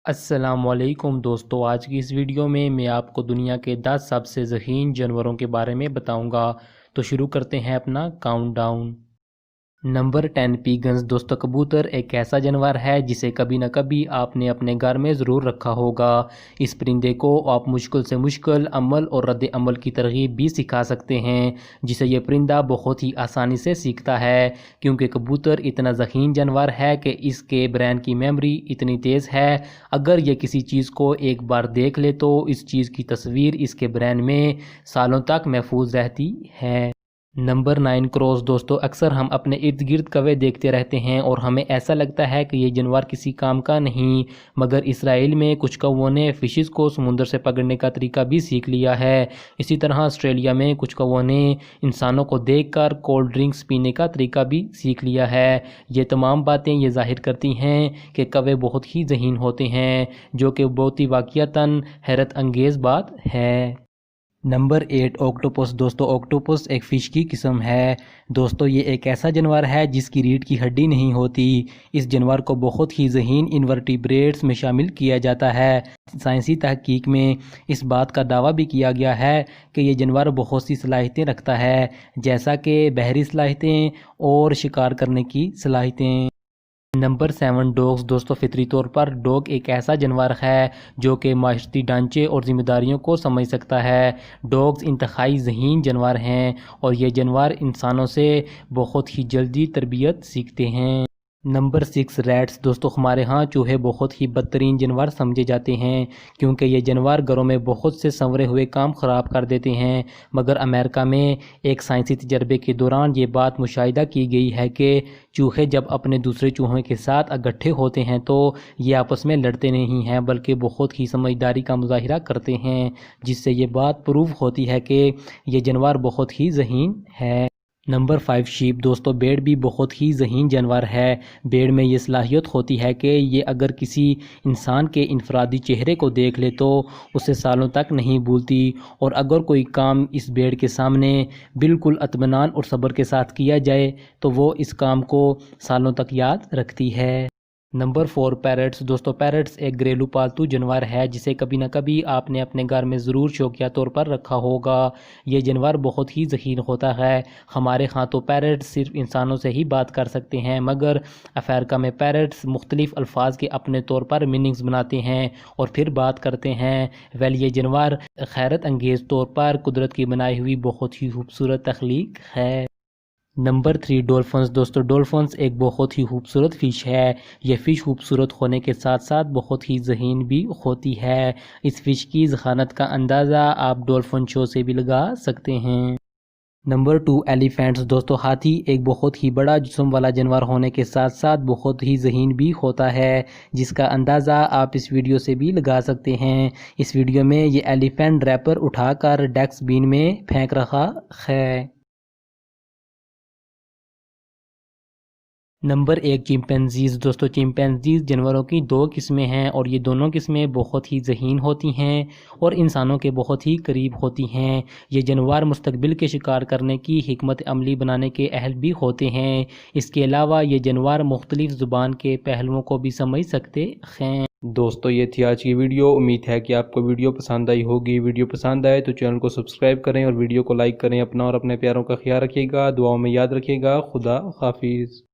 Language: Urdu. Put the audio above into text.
السلام علیکم دوستو، آج کی اس ویڈیو میں آپ کو دنیا کے 10 سب سے ذہین جانوروں کے بارے میں بتاؤں گا۔ تو شروع کرتے ہیں اپنا کاؤنٹ ڈاؤن۔ Number 10 pagans. دوستو کبوتر ایک ایسا جانور ہے جسے کبھی نہ کبھی آپ نے اپنے گھر میں ضرور رکھا ہوگا۔ اس پرندے کو آپ مشکل سے مشکل عمل اور رد عمل کی ترغیب بھی سکھا سکتے ہیں، جسے یہ پرندہ بہت ہی آسانی سے سیکھتا ہے، کیونکہ کبوتر اتنا ذہین جانور ہے کہ اس کے برین کی میموری اتنی تیز ہے۔ اگر یہ کسی چیز کو ایک بار دیکھ لے تو اس چیز کی تصویر اس کے برین میں سالوں تک محفوظ رہتی ہے۔ Number 9 crows. دوستو اکثر ہم اپنے ارد گرد کوے دیکھتے رہتے ہیں اور ہمیں ایسا لگتا ہے کہ یہ جانور کسی کام کا نہیں، مگر اسرائیل میں کچھ کووں نے فشز کو سمندر سے پکڑنے کا طریقہ بھی سیکھ لیا ہے۔ اسی طرح آسٹریلیا میں کچھ کووں نے انسانوں کو دیکھ کر کولڈ ڈرنکس پینے کا طریقہ بھی سیکھ لیا ہے۔ یہ تمام باتیں یہ ظاہر کرتی ہیں کہ کوے بہت ہی ذہین ہوتے ہیں، جو کہ بہت ہی واقعتاً حیرت انگیز بات ہے۔ Number 8 octopus. دوستو آکٹوپس ایک فش کی قسم ہے۔ دوستو یہ ایک ایسا جانور ہے جس کی ریڑھ کی ہڈی نہیں ہوتی۔ اس جانور کو بہت ہی ذہین انورٹیبریٹس میں شامل کیا جاتا ہے۔ سائنسی تحقیق میں اس بات کا دعویٰ بھی کیا گیا ہے کہ یہ جانور بہت سی صلاحیتیں رکھتا ہے، جیسا کہ بحری صلاحیتیں اور شکار کرنے کی صلاحیتیں۔ نمبر 7 ڈوگز۔ دوستو فطری طور پر ڈوگ ایک ایسا جانور ہے جو کہ معاشرتی ڈھانچے اور ذمہ داریوں کو سمجھ سکتا ہے۔ ڈوگز انتہائی ذہین جانور ہیں اور یہ جانور انسانوں سے بہت ہی جلدی تربیت سیکھتے ہیں۔ Number 6 rats. دوستو ہمارے ہاں چوہے بہت ہی بدترین جانور سمجھے جاتے ہیں، کیونکہ یہ جانور گھروں میں بہت سے سنورے ہوئے کام خراب کر دیتے ہیں، مگر امریکہ میں ایک سائنسی تجربے کے دوران یہ بات مشاہدہ کی گئی ہے کہ چوہے جب اپنے دوسرے چوہوں کے ساتھ اکٹھے ہوتے ہیں تو یہ آپس میں لڑتے نہیں ہیں، بلکہ بہت ہی سمجھداری کا مظاہرہ کرتے ہیں، جس سے یہ بات پروف ہوتی ہے کہ یہ جانور بہت ہی ذہین ہے۔ Number 5 shape. دوستو بھیڑ بھی بہت ہی ذہین جانور ہے۔ بھیڑ میں یہ صلاحیت ہوتی ہے کہ یہ اگر کسی انسان کے انفرادی چہرے کو دیکھ لے تو اسے سالوں تک نہیں بھولتی، اور اگر کوئی کام اس بھیڑ کے سامنے بالکل اطمینان اور صبر کے ساتھ کیا جائے تو وہ اس کام کو سالوں تک یاد رکھتی ہے۔ Number 4 parrots. دوستو پیرٹس ایک گھریلو پالتو جانور ہے جسے کبھی نہ کبھی آپ نے اپنے گھر میں ضرور شوقیہ طور پر رکھا ہوگا۔ یہ جانور بہت ہی ذہین ہوتا ہے۔ ہمارے ہاں تو پیرٹس صرف انسانوں سے ہی بات کر سکتے ہیں، مگر افریقہ میں پیرٹس مختلف الفاظ کے اپنے طور پر میننگز بناتے ہیں اور پھر بات کرتے ہیں۔ یہ جانور حیرت انگیز طور پر قدرت کی بنائی ہوئی بہت ہی خوبصورت تخلیق ہے۔ نمبر 3 ڈولفنز۔ دوستو ڈولفنز ایک بہت ہی خوبصورت فش ہے۔ یہ فش خوبصورت ہونے کے ساتھ ساتھ بہت ہی ذہین بھی ہوتی ہے۔ اس فش کی ذہانت کا اندازہ آپ ڈولفن شو سے بھی لگا سکتے ہیں۔ Number 2 elephants. دوستو ہاتھی ایک بہت ہی بڑا جسم والا جانور ہونے کے ساتھ ساتھ بہت ہی ذہین بھی ہوتا ہے، جس کا اندازہ آپ اس ویڈیو سے بھی لگا سکتے ہیں۔ اس ویڈیو میں یہ ایلیفینٹ ریپر اٹھا کر ڈسٹ بین میں پھینک رہا ہے۔ Number 1 chimpanzees. دوستو چمپینزیز جانوروں کی 2 قسمیں ہیں اور یہ دونوں قسمیں بہت ہی ذہین ہوتی ہیں اور انسانوں کے بہت ہی قریب ہوتی ہیں۔ یہ جانور مستقبل کے شکار کرنے کی حکمت عملی بنانے کے اہل بھی ہوتے ہیں۔ اس کے علاوہ یہ جانور مختلف زبان کے پہلوؤں کو بھی سمجھ سکتے ہیں۔ دوستو یہ تھی آج کی ویڈیو۔ امید ہے کہ آپ کو ویڈیو پسند آئی ہوگی۔ ویڈیو پسند آئے تو چینل کو سبسکرائب کریں اور ویڈیو کو لائک کریں۔ اپنا اور اپنے پیاروں کا خیال رکھیے گا، دعاؤں میں یاد رکھیے گا۔ خدا حافظ۔